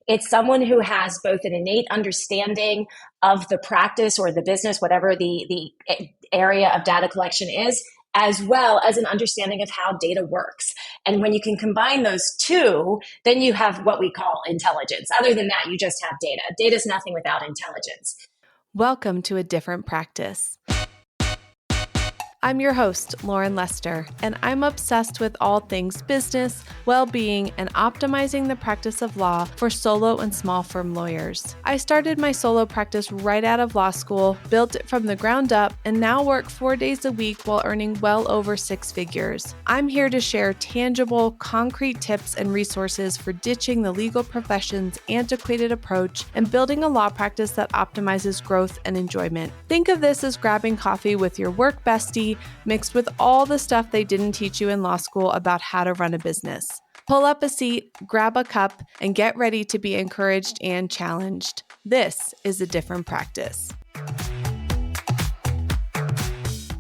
It's someone who has both an innate understanding of the practice or the business, whatever the area of data collection is, as well as an understanding of how data works. And when you can combine those two, then you have what we call intelligence. Other than that, you just have data. Data is nothing without intelligence. Welcome to A Different Practice. I'm your host, Lauren Lester, and I'm obsessed with all things business, well-being, and optimizing the practice of law for solo and small firm lawyers. I started my solo practice right out of law school, built it from the ground up, and now work 4 days a week while earning well over 6 figures. I'm here to share tangible, concrete tips and resources for ditching the legal profession's antiquated approach and building a law practice that optimizes growth and enjoyment. Think of this as grabbing coffee with your work bestie, mixed with all the stuff they didn't teach you in law school about how to run a business. Pull up a seat, grab a cup, and get ready to be encouraged and challenged. This is A Different Practice.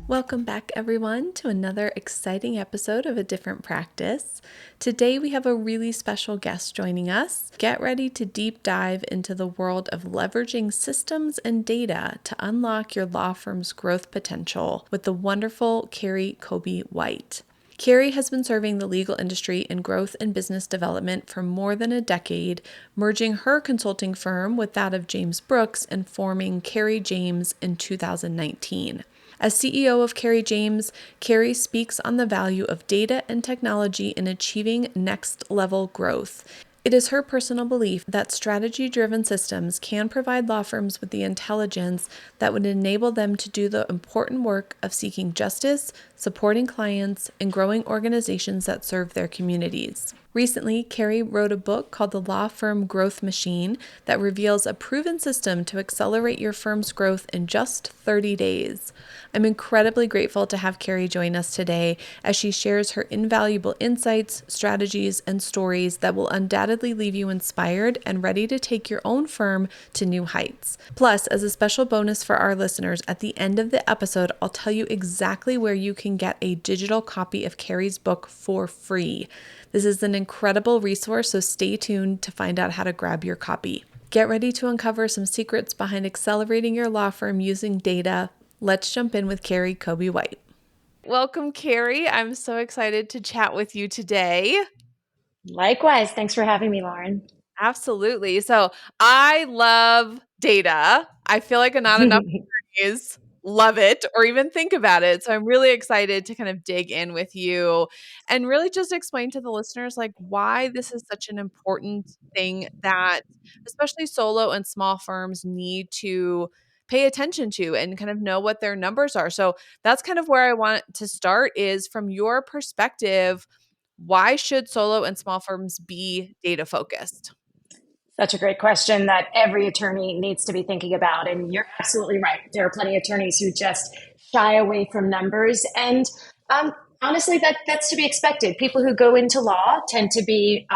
Welcome back, everyone, to another exciting episode of A Different Practice. Today, we have a really special guest joining us. Get ready to deep dive into the world of leveraging systems and data to unlock your law firm's growth potential with the wonderful Kerri Coby White. Kerri has been serving the legal industry in growth and business development for more than a decade, merging her consulting firm with that of James Brooks and forming Kerri James in 2019. As CEO of Kerri James, Kerri speaks on the value of data and technology in achieving next-level growth. It is her personal belief that strategy-driven systems can provide law firms with the intelligence that would enable them to do the important work of seeking justice, supporting clients, and growing organizations that serve their communities. Recently, Kerri wrote a book called The Law Firm Growth Machine that reveals a proven system to accelerate your firm's growth in just 30 days. I'm incredibly grateful to have Kerri join us today as she shares her invaluable insights, strategies, and stories that will undoubtedly leave you inspired and ready to take your own firm to new heights. Plus, as a special bonus for our listeners, at the end of the episode, I'll tell you exactly where you can get a digital copy of Kerri's book for free. This is an incredible resource, so stay tuned to find out how to grab your copy. Get ready to uncover some secrets behind accelerating your law firm using data. Let's jump in with Kerri Coby White. Welcome, Kerri. I'm so excited to chat with you today. Likewise. Thanks for having me, Lauren. Absolutely. So I love data. I feel like not enough attorneys love it or even think about it. So I'm really excited to kind of dig in with you and really just explain to the listeners like why this is such an important thing that especially solo and small firms need to pay attention to and kind of know what their numbers are. So that's kind of where I want to start is from your perspective, why should solo and small firms be data focused? Such a great question that every attorney needs to be thinking about. And you're absolutely right. There are plenty of attorneys who just shy away from numbers. And honestly, that's to be expected. People who go into law tend to be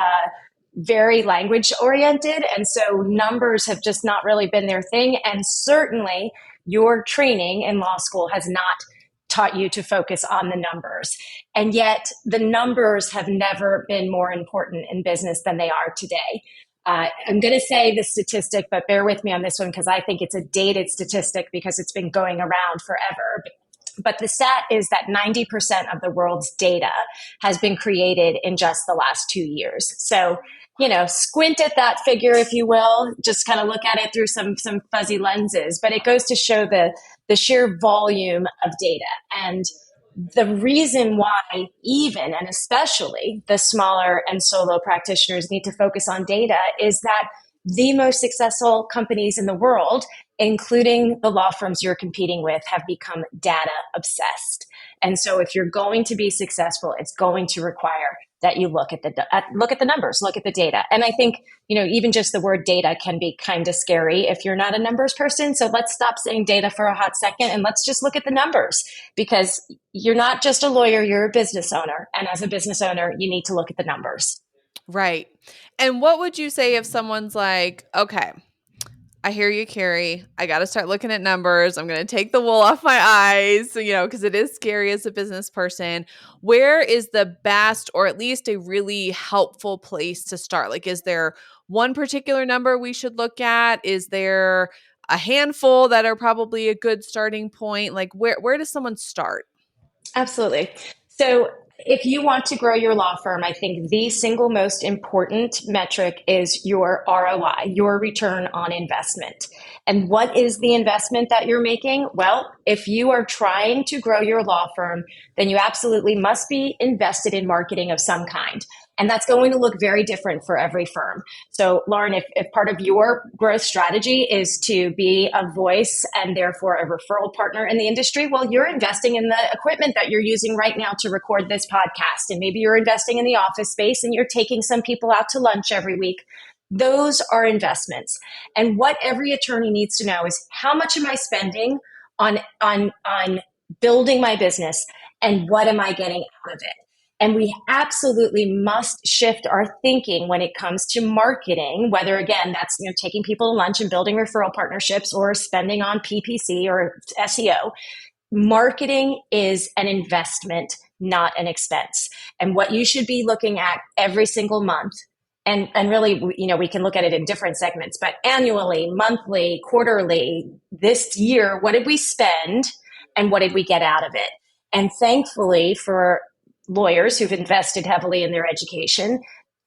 very language oriented. And so numbers have just not really been their thing. And certainly your training in law school has not taught you to focus on the numbers. And yet the numbers have never been more important in business than they are today. I'm going to say the statistic, but bear with me on this one because I think it's a dated statistic because it's been going around forever. But the stat is that 90% of the world's data has been created in just the last 2 years. So, squint at that figure, if you will, just kind of look at it through some fuzzy lenses. But it goes to show the sheer volume of data. And the reason why even and especially the smaller and solo practitioners need to focus on data is that the most successful companies in the world, including the law firms you're competing with, have become data obsessed. And so if you're going to be successful, it's going to require that you look at the numbers, look at the data. And I think, even just the word data can be kind of scary if you're not a numbers person. So let's stop saying data for a hot second and let's just look at the numbers because you're not just a lawyer, you're a business owner. And as a business owner, you need to look at the numbers. Right. And what would you say if someone's like, okay, I hear you, Kerri. I got to start looking at numbers. I'm going to take the wool off my eyes, because it is scary as a business person. Where is the best or at least a really helpful place to start? Like, is there one particular number we should look at? Is there a handful that are probably a good starting point? Like where does someone start? Absolutely. So, if you want to grow your law firm, I think the single most important metric is your ROI, your return on investment. And what is the investment that you're making? Well, if you are trying to grow your law firm, then you absolutely must be invested in marketing of some kind. And that's going to look very different for every firm. So, Lauren, if part of your growth strategy is to be a voice and therefore a referral partner in the industry, well, you're investing in the equipment that you're using right now to record this podcast. And maybe you're investing in the office space and you're taking some people out to lunch every week. Those are investments. And what every attorney needs to know is how much am I spending on building my business and what am I getting out of it? And we absolutely must shift our thinking when it comes to marketing, whether again, that's taking people to lunch and building referral partnerships or spending on PPC or SEO. Marketing is an investment, not an expense. And what you should be looking at every single month, and really, we can look at it in different segments, but annually, monthly, quarterly, this year, what did we spend and what did we get out of it? And thankfully for lawyers who've invested heavily in their education,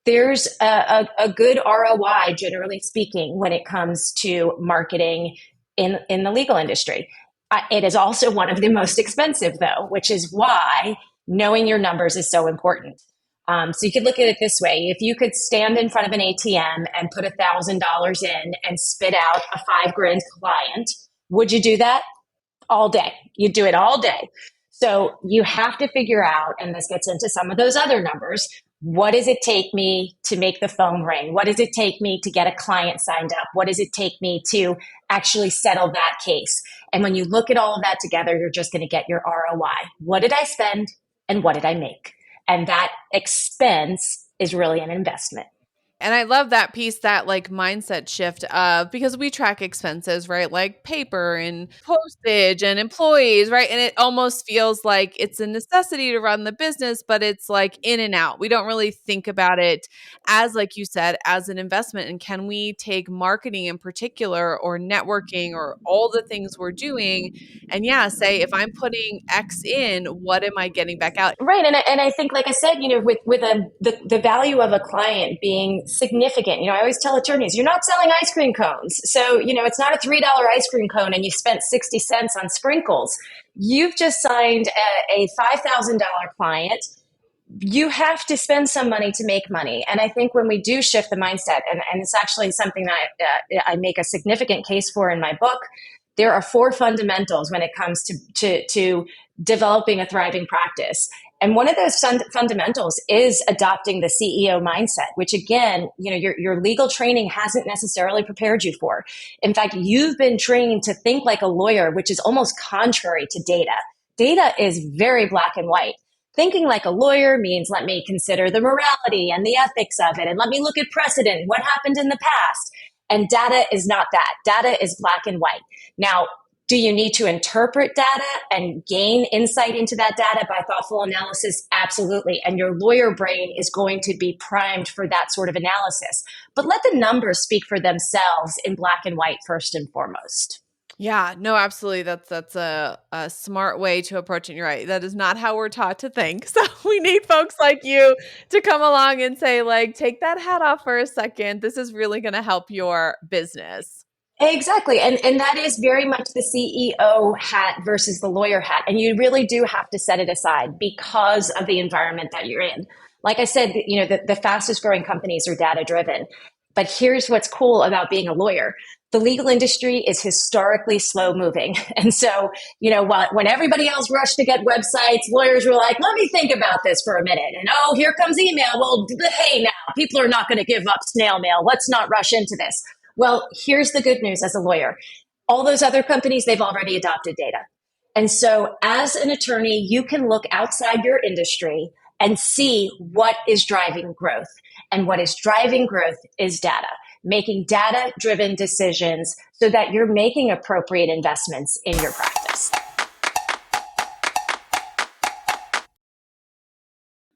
there's a good ROI, generally speaking, when it comes to marketing in the legal industry. It is also one of the most expensive, though, which is why knowing your numbers is so important. So you could look at it this way. If you could stand in front of an ATM and put $1,000 in and spit out a $5,000 client, would you do that? All day. You'd do it all day. So you have to figure out, and this gets into some of those other numbers, what does it take me to make the phone ring? What does it take me to get a client signed up? What does it take me to actually settle that case? And when you look at all of that together, you're just going to get your ROI. What did I spend and what did I make? And that expense is really an investment. And I love that piece, that like mindset shift of, because we track expenses, right? Like paper and postage and employees, right? And it almost feels like it's a necessity to run the business, but it's like in and out. We don't really think about it as, like you said, as an investment. And can we take marketing in particular or networking or all the things we're doing and say, if I'm putting X in, what am I getting back out? Right. And I think, like I said, with the value of a client being significant, I always tell attorneys, you're not selling ice cream cones. So, it's not a $3 ice cream cone and you spent 60 cents on sprinkles. You've just signed a $5,000 client. You have to spend some money to make money. And I think when we do shift the mindset, and it's actually something that I make a significant case for in my book, there are 4 fundamentals when it comes to developing a thriving practice. And one of those fundamentals is adopting the CEO mindset, which again, your legal training hasn't necessarily prepared you for. In fact, you've been trained to think like a lawyer, which is almost contrary to data. Data is very black and white. Thinking like a lawyer means let me consider the morality and the ethics of it, and let me look at precedent, what happened in the past. And data is not that. Data is black and white. Now, do you need to interpret data and gain insight into that data by thoughtful analysis? Absolutely. And your lawyer brain is going to be primed for that sort of analysis. But let the numbers speak for themselves in black and white first and foremost. Yeah, no, absolutely. That's a smart way to approach it. You're right. That is not how we're taught to think. So we need folks like you to come along and say, like, take that hat off for a second. This is really going to help your business. Exactly. And that is very much the CEO hat versus the lawyer hat. And you really do have to set it aside because of the environment that you're in. Like I said, the fastest growing companies are data driven. But here's what's cool about being a lawyer. The legal industry is historically slow moving. And so, when everybody else rushed to get websites, lawyers were like, let me think about this for a minute. And here comes email. Well, hey, now people are not going to give up snail mail. Let's not rush into this. Well, here's the good news as a lawyer. All those other companies, they've already adopted data. And so as an attorney, you can look outside your industry and see what is driving growth. And what is driving growth is data, making data-driven decisions so that you're making appropriate investments in your practice.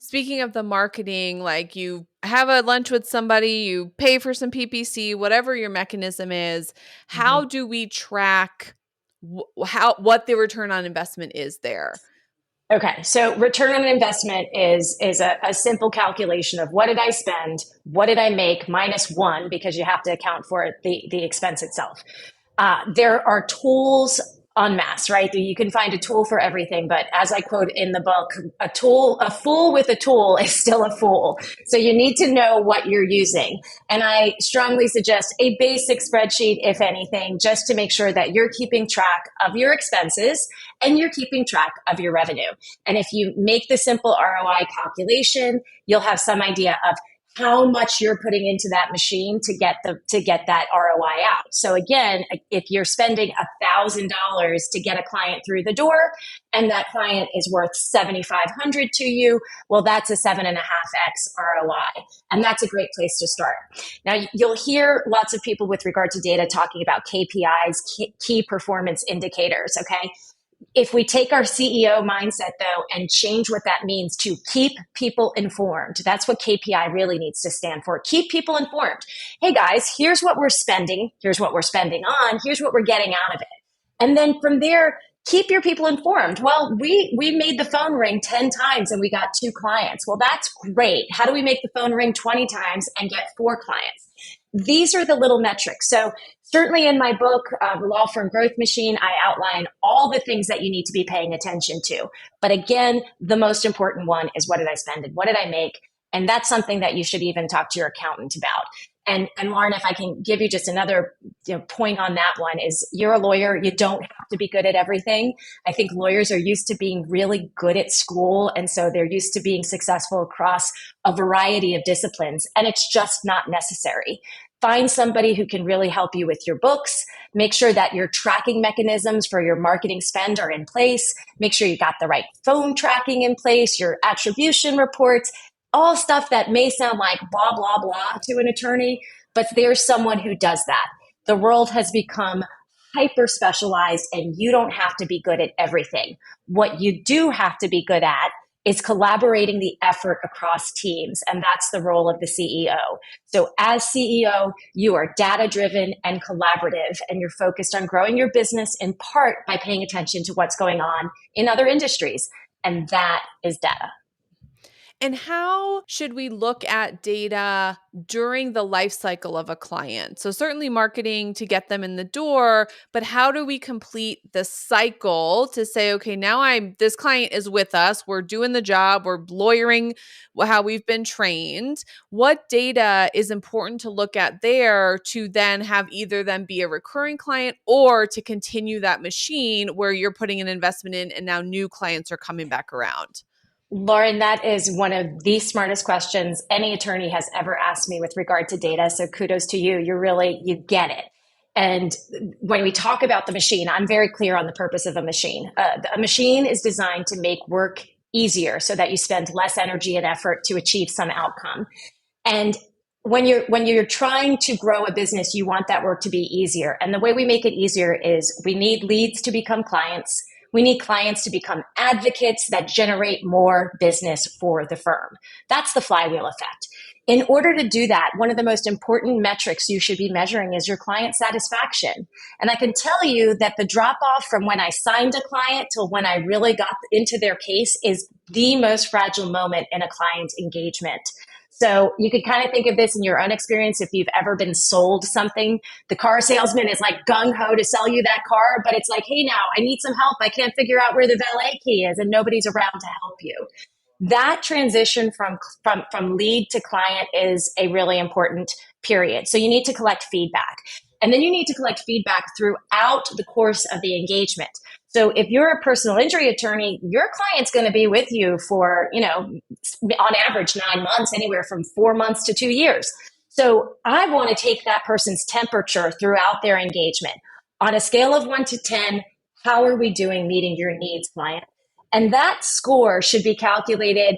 speaking of the marketing, like you have a lunch with somebody, you pay for some PPC, whatever your mechanism is, how do we track what the return on investment is there? Okay, so return on investment is a simple calculation of what did I spend, what did I make minus one, because you have to account for the expense itself. There are tools en masse, right? You can find a tool for everything, but as I quote in the book, a fool with a tool is still a fool. So you need to know what you're using. And I strongly suggest a basic spreadsheet, if anything, just to make sure that you're keeping track of your expenses and you're keeping track of your revenue. And if you make the simple ROI calculation, you'll have some idea of how much you're putting into that machine to get that ROI out. So again, if you're spending $1,000 to get a client through the door, and that client is worth $7,500 to you, well, that's a 7.5x ROI, and that's a great place to start. Now, you'll hear lots of people with regard to data talking about KPIs, key performance indicators. Okay, if we take our CEO mindset, though, and change what that means to keep people informed, that's what KPI really needs to stand for. Keep people informed. Hey, guys, here's what we're spending. Here's what we're spending on. Here's what we're getting out of it. And then from there, keep your people informed. Well, we made the phone ring 10 times and we got 2 clients. Well, that's great. How do we make the phone ring 20 times and get 4 clients? These are the little metrics. So certainly in my book, The Law Firm Growth Machine, I outline all the things that you need to be paying attention to. But again, the most important one is what did I spend and what did I make? And that's something that you should even talk to your accountant about. And Lauren, if I can give you just another point on that one, is you're a lawyer. You don't have to be good at everything. I think lawyers are used to being really good at school. And so they're used to being successful across a variety of disciplines. And it's just not necessary. Find somebody who can really help you with your books. Make sure that your tracking mechanisms for your marketing spend are in place. Make sure you got the right phone tracking in place, your attribution reports, all stuff that may sound like blah, blah, blah to an attorney, but there's someone who does that. The world has become hyper specialized and you don't have to be good at everything. What you do have to be good at is collaborating the effort across teams. And that's the role of the CEO. So as CEO, you are data driven and collaborative, and you're focused on growing your business in part by paying attention to what's going on in other industries. And that is data. And how should we look at data during the life cycle of a client? So certainly marketing to get them in the door, but how do we complete the cycle to say, okay, now this client is with us, we're doing the job, we're lawyering how we've been trained. What data is important to look at there to then have either them be a recurring client or to continue that machine where you're putting an investment in and now new clients are coming back around? Lauren, that is one of the smartest questions any attorney has ever asked me with regard to data. So kudos to you. You get it. And when we talk about the machine, I'm very clear on the purpose of a machine. A machine is designed to make work easier so that you spend less energy and effort to achieve some outcome. And when you're trying to grow a business, you want that work to be easier. And the way we make it easier is we need leads to become clients. We need clients to become advocates that generate more business for the firm. That's the flywheel effect. In order to do that, one of the most important metrics you should be measuring is your client satisfaction. And I can tell you that the drop off from when I signed a client till when I really got into their case is the most fragile moment in a client engagement. So you could kind of think of this in your own experience. If you've ever been sold something, the car salesman is like gung ho to sell you that car, but it's like, hey, now I need some help. I can't figure out where the valet key is and nobody's around to help you. That transition from lead to client is a really important period. So you need to collect feedback. And then you need to collect feedback throughout the course of the engagement. So if you're a personal injury attorney, your client's going to be with you for, on average 9 months, anywhere from 4 months to 2 years. So I want to take that person's temperature throughout their engagement. On a scale of 1 to 10, how are we doing meeting your needs, client? And that score should be calculated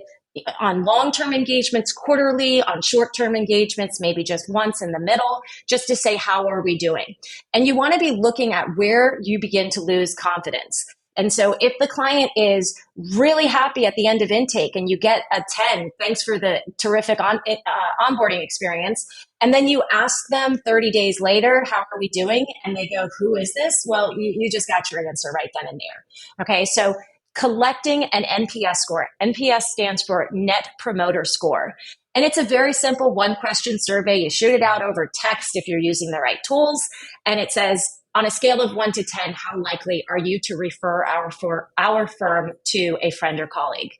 on long-term engagements quarterly, on short-term engagements, maybe just once in the middle, just to say, how are we doing? And you want to be looking at where you begin to lose confidence. And so if the client is really happy at the end of intake and you get a 10, thanks for the terrific onboarding experience, and then you ask them 30 days later, how are we doing? And they go, who is this? Well, you just got your answer right then and there. Okay, so collecting an NPS score. NPS stands for Net Promoter Score. And it's a very simple one question survey. You shoot it out over text if you're using the right tools. And it says, on a scale of 1 to 10, how likely are you to refer our firm to a friend or colleague?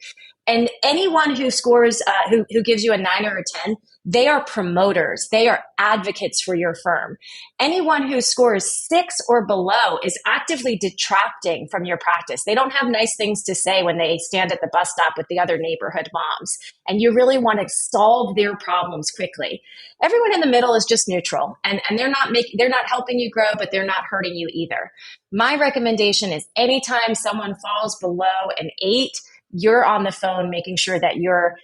And anyone who scores, who gives you a 9 or a 10, they are promoters. They are advocates for your firm. Anyone who scores 6 or below is actively detracting from your practice. They don't have nice things to say when they stand at the bus stop with the other neighborhood moms. And you really want to solve their problems quickly. Everyone in the middle is just neutral, and they're not helping you grow, but they're not hurting you either. My recommendation is anytime someone falls below an 8, you're on the phone making sure that you're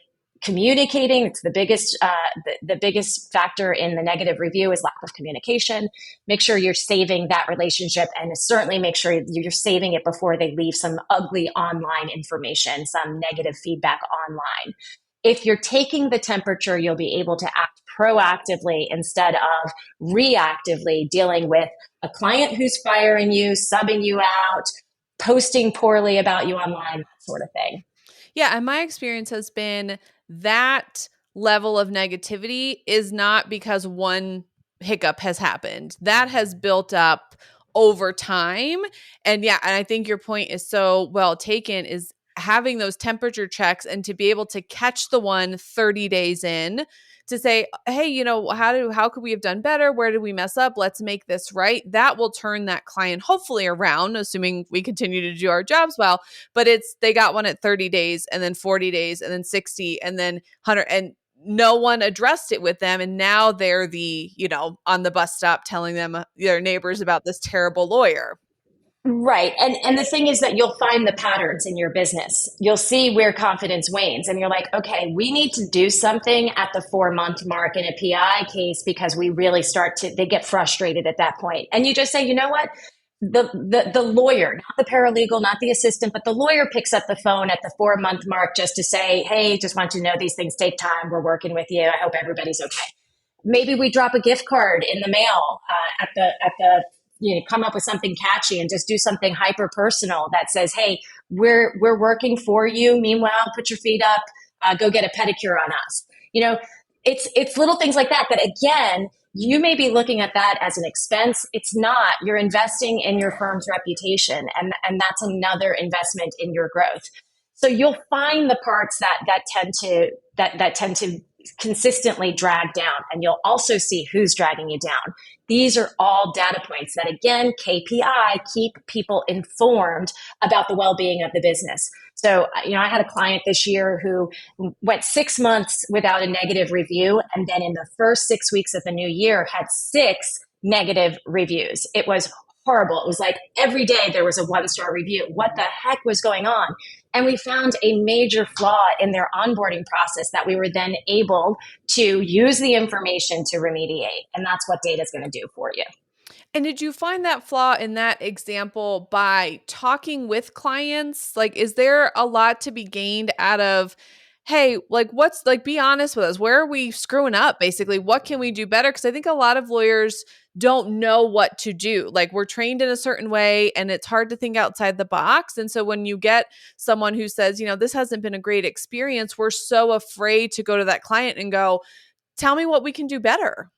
communicating. It's the biggest factor in the negative review is lack of communication. Make sure you're saving that relationship, and certainly make sure you're saving it before they leave some ugly online information, some negative feedback online. If you're taking the temperature, you'll be able to act proactively instead of reactively dealing with a client who's firing you, subbing you out, posting poorly about you online, that sort of thing. Yeah, and my experience has been that level of negativity is not because one hiccup has happened. That has built up over time. And yeah, and I think your point is so well taken, is having those temperature checks and to be able to catch the one 30 days in to say, hey, how could we have done better? Where did we mess up? Let's make this right. That will turn that client hopefully around, assuming we continue to do our jobs well. But they got one at 30 days and then 40 days and then 60 and then 100, and no one addressed it with them. And now they're on the bus stop telling them their neighbors about this terrible lawyer. Right. And the thing is that you'll find the patterns in your business. You'll see where confidence wanes, and you're like, okay, we need to do something at the 4-month mark in a PI case, because we really they get frustrated at that point. And you just say, you know what? The lawyer, not the paralegal, not the assistant, but the lawyer picks up the phone at the 4-month mark just to say, hey, just want you to know these things take time. We're working with you. I hope everybody's okay. Maybe we drop a gift card in the mail at the come up with something catchy and just do something hyper personal that says, hey, we're working for you. Meanwhile, put your feet up, go get a pedicure on us. It's little things like that again, you may be looking at that as an expense. It's not. You're investing in your firm's reputation, and that's another investment in your growth. So you'll find the parts that tend to consistently drag down, and you'll also see who's dragging you down. These are all data points that, again, KPI, keep people informed about the well-being of the business. So, I had a client this year who went 6 months without a negative review, and then in the first 6 weeks of the new year had 6 negative reviews. It was horrible. It was like every day there was a 1-star review. What the heck was going on? And we found a major flaw in their onboarding process that we were then able to use the information to remediate. And that's what data is going to do for you. And did you find that flaw in that example by talking with clients? Like, is there a lot to be gained out of, hey, be honest with us. Where are we screwing up? Basically, what can we do better? Because I think a lot of lawyers don't know what to do. Like, we're trained in a certain way and it's hard to think outside the box. And so when you get someone who says, this hasn't been a great experience, we're so afraid to go to that client and go, tell me what we can do better.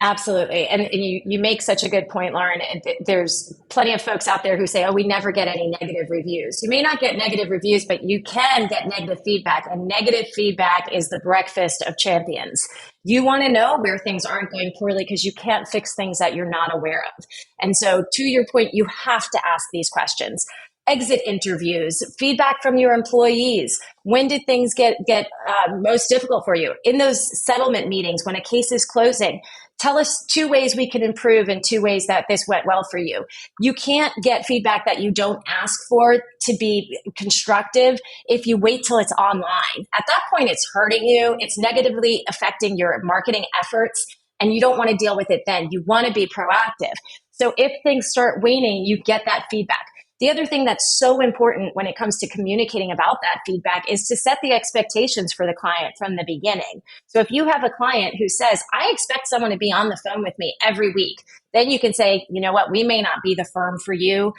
Absolutely. And you make such a good point, Lauren. There's plenty of folks out there who say, oh, we never get any negative reviews. You may not get negative reviews, but you can get negative feedback. And negative feedback is the breakfast of champions. You want to know where things aren't going poorly because you can't fix things that you're not aware of. And so to your point, you have to ask these questions. Exit interviews, feedback from your employees. When did things get most difficult for you? In those settlement meetings, when a case is closing, tell us 2 ways we can improve and 2 ways that this went well for you. You can't get feedback that you don't ask for to be constructive if you wait till it's online. At that point, it's hurting you. It's negatively affecting your marketing efforts, and you don't want to deal with it then. You want to be proactive. So if things start waning, you get that feedback. The other thing that's so important when it comes to communicating about that feedback is to set the expectations for the client from the beginning. So if you have a client who says, I expect someone to be on the phone with me every week, then you can say, you know what, we may not be the firm for you.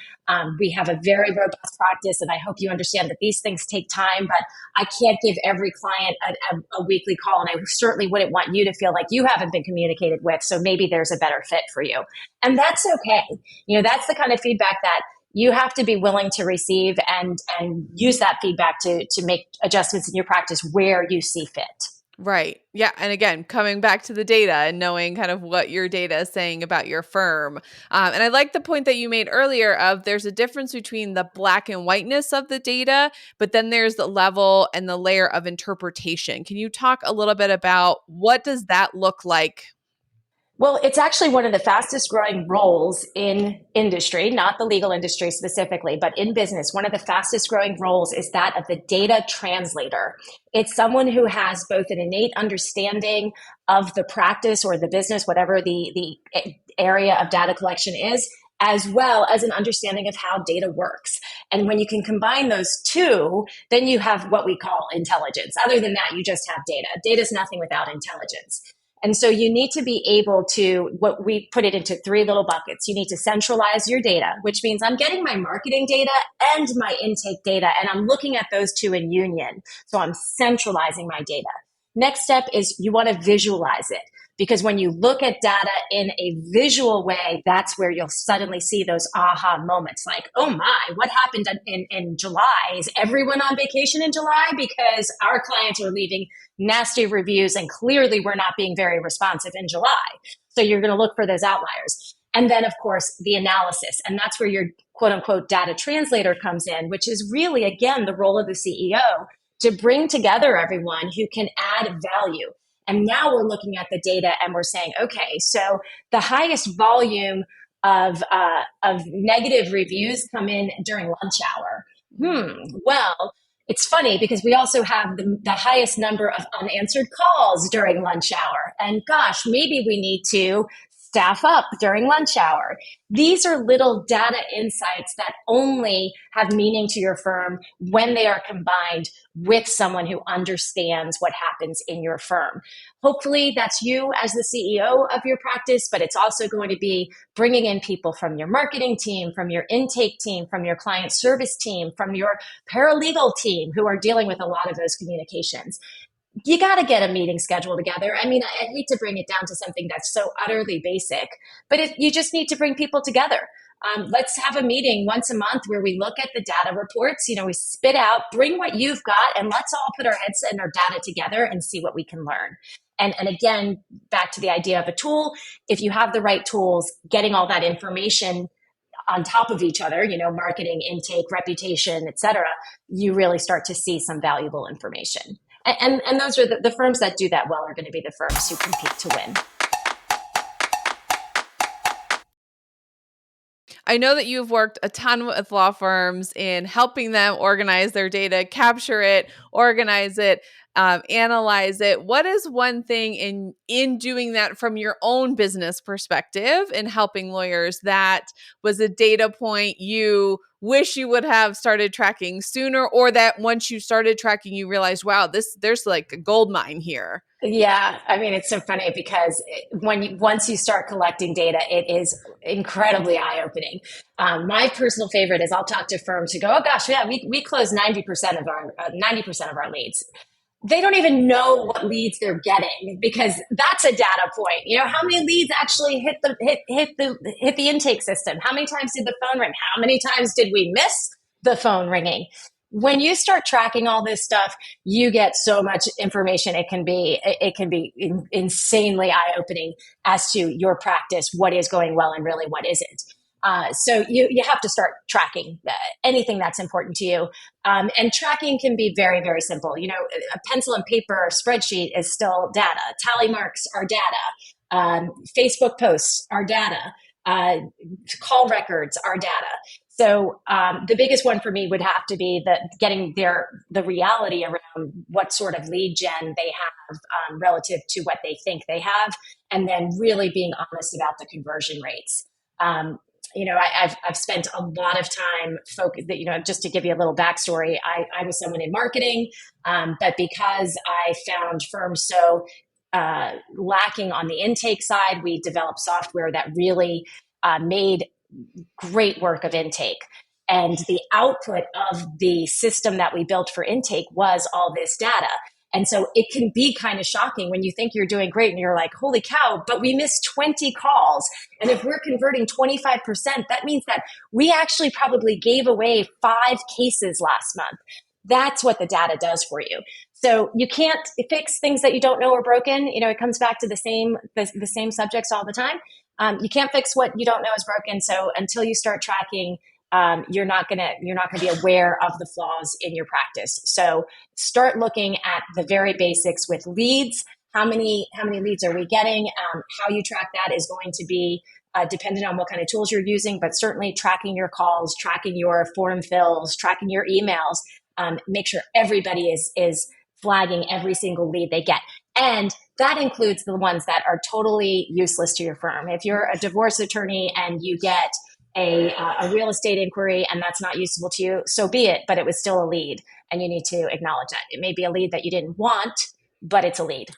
We have a very robust practice, and I hope you understand that these things take time, but I can't give every client a weekly call, and I certainly wouldn't want you to feel like you haven't been communicated with, so maybe there's a better fit for you. And that's okay. That's the kind of feedback that you have to be willing to receive and use that feedback to make adjustments in your practice where you see fit. Right. Yeah. And again, coming back to the data and knowing kind of what your data is saying about your firm. And I like the point that you made earlier of there's a difference between the black and whiteness of the data, but then there's the level and the layer of interpretation. Can you talk a little bit about what does that look like? Well, it's actually one of the fastest growing roles in industry, not the legal industry specifically, but in business. One of the fastest growing roles is that of the data translator. It's someone who has both an innate understanding of the practice or the business, whatever the area of data collection is, as well as an understanding of how data works. And when you can combine those two, then you have what we call intelligence. Other than that, you just have data. Data is nothing without intelligence. And so you need to be able to, what we put it into three little buckets. You need to centralize your data, which means I'm getting my marketing data and my intake data, and I'm looking at those two in union. So I'm centralizing my data. Next step is you want to visualize it. Because when you look at data in a visual way, that's where you'll suddenly see those aha moments like, oh my, what happened in July? Is everyone on vacation in July? Because our clients are leaving nasty reviews and clearly we're not being very responsive in July. So you're going to look for those outliers. And then, of course, the analysis. And that's where your quote unquote data translator comes in, which is really, again, the role of the CEO to bring together everyone who can add value. And now we're looking at the data and we're saying, okay, so the highest volume of negative reviews come in during lunch hour. Well, it's funny because we also have the highest number of unanswered calls during lunch hour. And gosh, maybe we need to staff up during lunch hour. These are little data insights that only have meaning to your firm when they are combined with someone who understands what happens in your firm. Hopefully that's you as the CEO of your practice, but it's also going to be bringing in people from your marketing team, from your intake team, from your client service team, from your paralegal team who are dealing with a lot of those communications. You got to get a meeting scheduled together. I mean, I hate to bring it down to something that's so utterly basic, but you just need to bring people together. Let's have a meeting once a month where we look at the data reports. We spit out, bring what you've got, and let's all put our heads and our data together and see what we can learn. And again, back to the idea of a tool, if you have the right tools, getting all that information on top of each other, marketing, intake, reputation, et cetera, you really start to see some valuable information. And those are the firms that do that well are going to be the firms who compete to win. I know that you've worked a ton with law firms in helping them organize their data, capture it, organize it, analyze it. What is one thing in doing that from your own business perspective in helping lawyers that was a data point you wish you would have started tracking sooner, or that once you started tracking, you realized, wow, there's like a gold mine here? Yeah, I mean, it's so funny because once you start collecting data, it is incredibly eye-opening. My personal favorite is I'll talk to firms who go, "Oh gosh, yeah, we close 90% of our leads." They don't even know what leads they're getting because that's a data point. How many leads actually hit the intake system? How many times did the phone ring? How many times did we miss the phone ringing? When you start tracking all this stuff, you get so much information. It can be insanely eye-opening as to your practice, what is going well and really what isn't. So you have to start tracking anything that's important to you. And tracking can be very, very simple. A pencil and paper spreadsheet is still data. Tally marks are data. Facebook posts are data. Call records are data. So the biggest one for me would have to be getting the reality around what sort of lead gen they have relative to what they think they have, and then really being honest about the conversion rates. I've spent a lot of time focused, just to give you a little backstory, I was someone in marketing, but because I found firms so lacking on the intake side, we developed software that really made great work of intake. And the output of the system that we built for intake was all this data. And so it can be kind of shocking when you think you're doing great and you're like, holy cow, but we missed 20 calls. And if we're converting 25%, that means that we actually probably gave away 5 cases last month. That's what the data does for you. So you can't fix things that you don't know are broken. It comes back to the same subjects all the time. You can't fix what you don't know is broken. So until you start tracking, you're not gonna be aware of the flaws in your practice. So start looking at the very basics with leads. How many leads are we getting? How you track that is going to be dependent on what kind of tools you're using, but certainly tracking your calls, tracking your form fills, tracking your emails. Make sure everybody is flagging every single lead they get. And that includes the ones that are totally useless to your firm. If you're a divorce attorney and you get a real estate inquiry and that's not useful to you, so be it, but it was still a lead and you need to acknowledge that. It may be a lead that you didn't want, but it's a lead.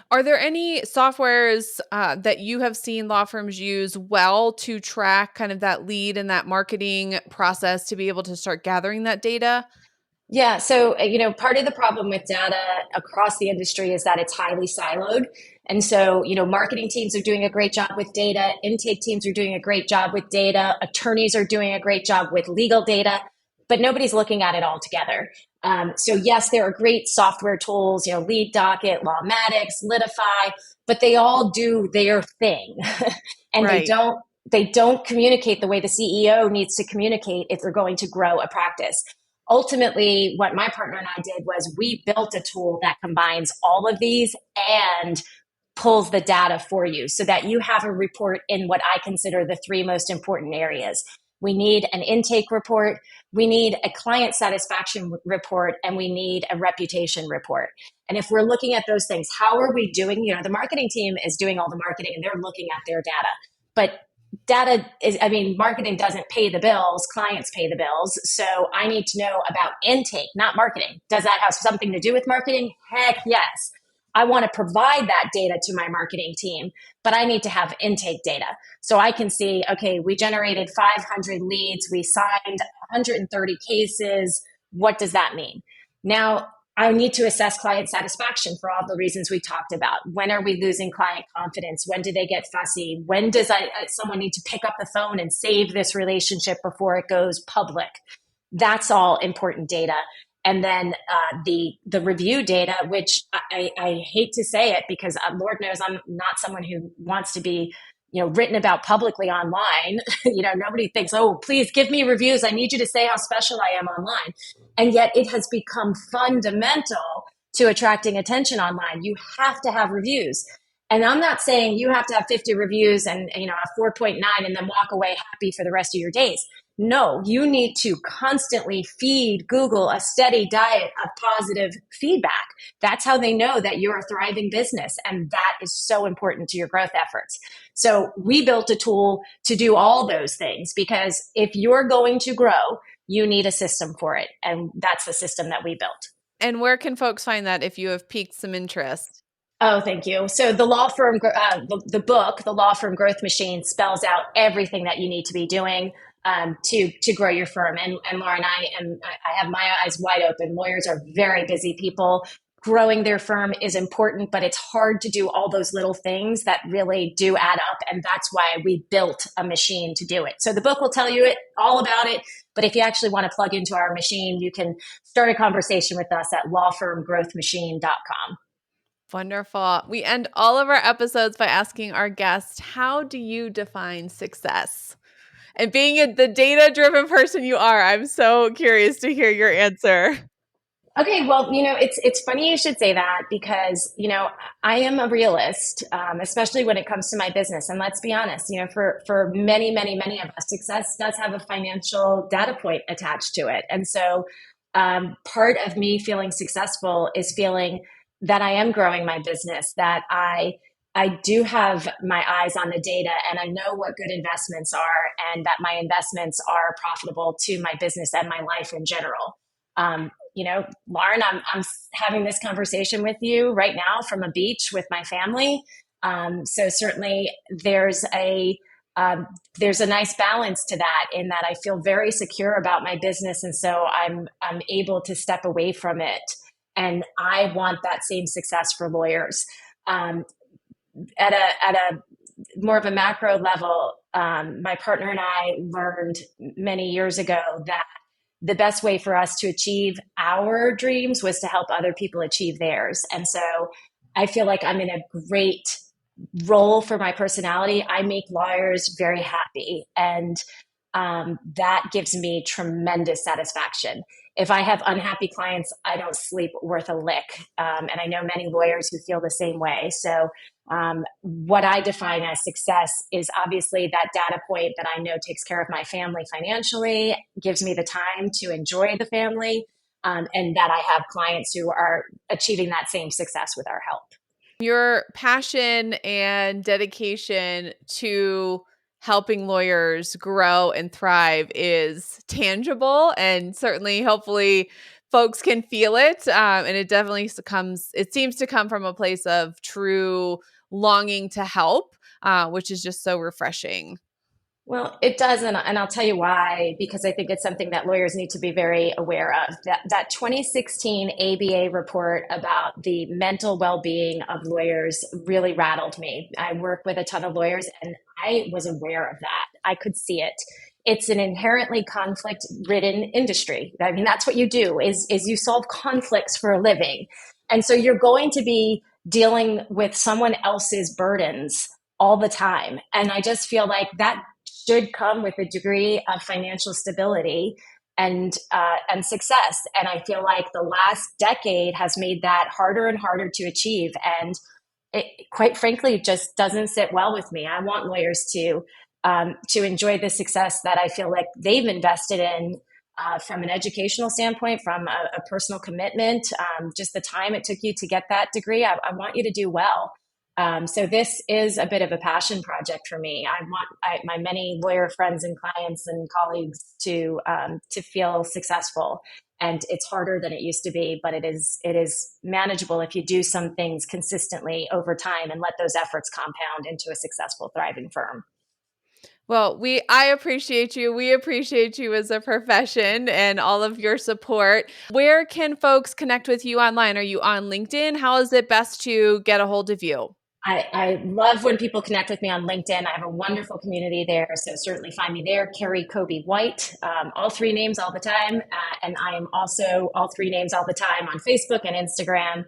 Are there any softwares that you have seen law firms use well to track kind of that lead and that marketing process to be able to start gathering that data? Yeah. So, part of the problem with data across the industry is that it's highly siloed. And so, marketing teams are doing a great job with data. Intake teams are doing a great job with data. Attorneys are doing a great job with legal data, but nobody's looking at it all together. So yes, there are great software tools, Lead Docket, Lawmatics, Litify, but they all do their thing. And Right. they don't communicate the way the CEO needs to communicate if they're going to grow a practice. Ultimately, what my partner and I did was we built a tool that combines all of these and pulls the data for you so that you have a report in what I consider the 3 most important areas. We need an intake report, we need a client satisfaction report, and we need a reputation report. And if we're looking at those things, how are we doing? The marketing team is doing all the marketing and they're looking at their data. But marketing doesn't pay the bills, clients pay the bills. So I need to know about intake, not marketing. Does that have something to do with marketing? Heck yes. I want to provide that data to my marketing team, but I need to have intake data. So I can see, okay, we generated 500 leads, we signed 130 cases. What does that mean? Now, I need to assess client satisfaction for all the reasons we talked about. When are we losing client confidence? When do they get fussy? When does someone need to pick up the phone and save this relationship before it goes public? That's all important data. And then the review data, which I hate to say it because Lord knows I'm not someone who wants to be written about publicly online. Nobody thinks, oh, please give me reviews. I need you to say how special I am online. And yet it has become fundamental to attracting attention online. You have to have reviews. And I'm not saying you have to have 50 reviews and a 4.9 and then walk away happy for the rest of your days. No, you need to constantly feed Google a steady diet of positive feedback. That's how they know that you're a thriving business. And that is so important to your growth efforts. So we built a tool to do all those things because if you're going to grow, you need a system for it. And that's the system that we built. And where can folks find that if you have piqued some interest? Oh, thank you. So the law firm, the book, The Law Firm Growth Machine, spells out everything that you need to be doing to grow your firm. And Laura and I have my eyes wide open. Lawyers are very busy people. Growing their firm is important, but it's hard to do all those little things that really do add up. And that's why we built a machine to do it. So the book will tell you all about it. But if you actually want to plug into our machine, you can start a conversation with us at lawfirmgrowthmachine.com. Wonderful. We end all of our episodes by asking our guests, how do you define success? And being the data-driven person you are, I'm so curious to hear your answer. Okay, well, it's funny you should say that because, I am a realist, especially when it comes to my business. And let's be honest, for many, many, many of us, success does have a financial data point attached to it. And so part of me feeling successful is feeling that I am growing my business, that I I do have my eyes on the data and I know what good investments are and that my investments are profitable to my business and my life in general. Lauren, I'm having this conversation with you right now from a beach with my family. So certainly um, there's a nice balance to that in that I feel very secure about my business. And so I'm able to step away from it. And I want that same success for lawyers. Um, at a more of a macro level, my partner and I learned many years ago that the best way for us to achieve our dreams was to help other people achieve theirs. And so I feel like I'm in a great role for my personality. I make lawyers very happy, and that gives me tremendous satisfaction. If I have unhappy clients, I don't sleep worth a lick. And I know many lawyers who feel the same way. So, what I define as success is obviously that data point that I know takes care of my family financially, gives me the time to enjoy the family, and that I have clients who are achieving that same success with our help. Your passion and dedication to helping lawyers grow and thrive is tangible, and certainly, hopefully, folks can feel it. And it seems to come from a place of true longing to help, which is just so refreshing. Well, it does, and I'll tell you why, because I think it's something that lawyers need to be very aware of. That 2016 ABA report about the mental well-being of lawyers really rattled me. I work with a ton of lawyers, and I was aware of that. I could see it. It's an inherently conflict-ridden industry. I mean, that's what you do is you solve conflicts for a living. And so you're going to be dealing with someone else's burdens all the time. And I just feel like that should come with a degree of financial stability and success. And I feel like the last decade has made that harder and harder to achieve. And it, quite frankly, just doesn't sit well with me. I want lawyers to enjoy the success that I feel like they've invested in. From an educational standpoint, from a personal commitment, just the time it took you to get that degree, I want you to do well. So this is a bit of a passion project for me. I want my many lawyer friends and clients and colleagues to feel successful, and it's harder than it used to be, but it is manageable if you do some things consistently over time and let those efforts compound into a successful, thriving firm. Well, I appreciate you. We appreciate you as a profession and all of your support. Where can folks connect with you online? Are you on LinkedIn? How is it best to get a hold of you? I love when people connect with me on LinkedIn. I have a wonderful community there, so certainly find me there. Kerri Coby White, all three names all the time, and I am also all three names all the time on Facebook and Instagram.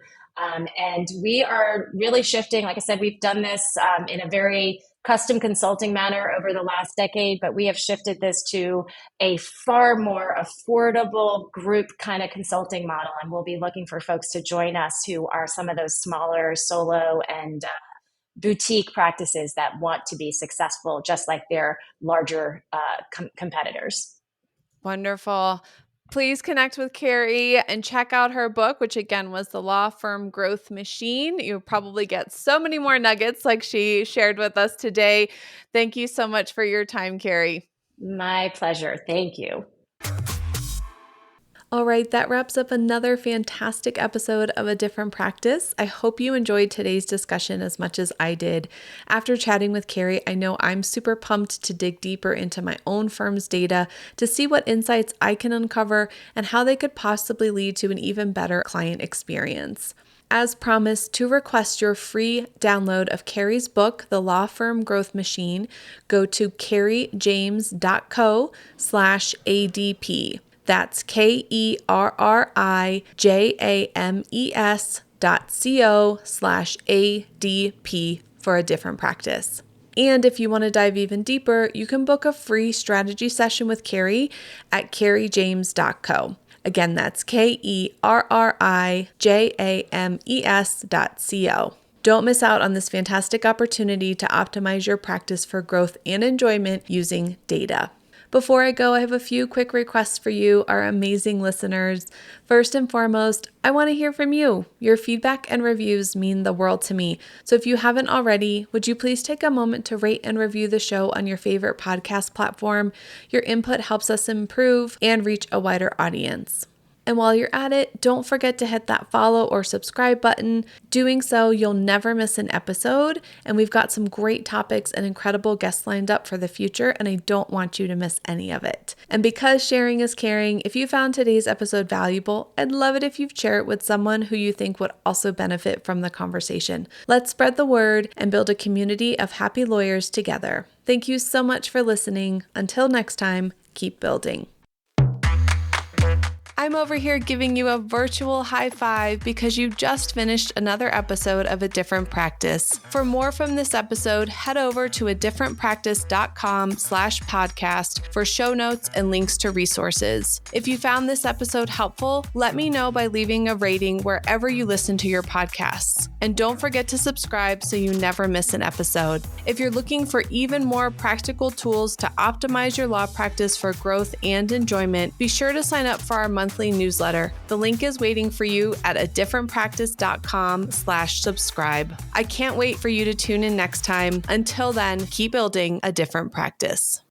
And we are really shifting. Like I said, we've done this in a very custom consulting manner over the last decade, but we have shifted this to a far more affordable group kind of consulting model. And we'll be looking for folks to join us who are some of those smaller solo and boutique practices that want to be successful, just like their larger competitors. Wonderful. Please connect with Kerri and check out her book, which again was The Law Firm Growth Machine. You'll probably get so many more nuggets like she shared with us today. Thank you so much for your time, Kerri. My pleasure. Thank you. All right, that wraps up another fantastic episode of A Different Practice. I hope you enjoyed today's discussion as much as I did. After chatting with Kerri, I know I'm super pumped to dig deeper into my own firm's data to see what insights I can uncover and how they could possibly lead to an even better client experience. As promised, to request your free download of Kerri's book, The Law Firm Growth Machine, go to kerrijames.co/ADP. That's KerriJames.co/ADP for A Different Practice. And if you want to dive even deeper, you can book a free strategy session with Kerri at kerrijames.co. Again, that's KerriJames.co. Don't miss out on this fantastic opportunity to optimize your practice for growth and enjoyment using data. Before I go, I have a few quick requests for you, our amazing listeners. First and foremost, I want to hear from you. Your feedback and reviews mean the world to me. So if you haven't already, would you please take a moment to rate and review the show on your favorite podcast platform? Your input helps us improve and reach a wider audience. And while you're at it, don't forget to hit that follow or subscribe button. Doing so, you'll never miss an episode. And we've got some great topics and incredible guests lined up for the future, and I don't want you to miss any of it. And because sharing is caring, if you found today's episode valuable, I'd love it if you'd share it with someone who you think would also benefit from the conversation. Let's spread the word and build a community of happy lawyers together. Thank you so much for listening. Until next time, keep building. I'm over here giving you a virtual high five because you just finished another episode of A Different Practice. For more from this episode, head over to adifferentpractice.com/podcast for show notes and links to resources. If you found this episode helpful, let me know by leaving a rating wherever you listen to your podcasts. And don't forget to subscribe so you never miss an episode. If you're looking for even more practical tools to optimize your law practice for growth and enjoyment, be sure to sign up for our monthly newsletter. The link is waiting for you at adifferentpractice.com/subscribe. I can't wait for you to tune in next time. Until then, keep building a different practice.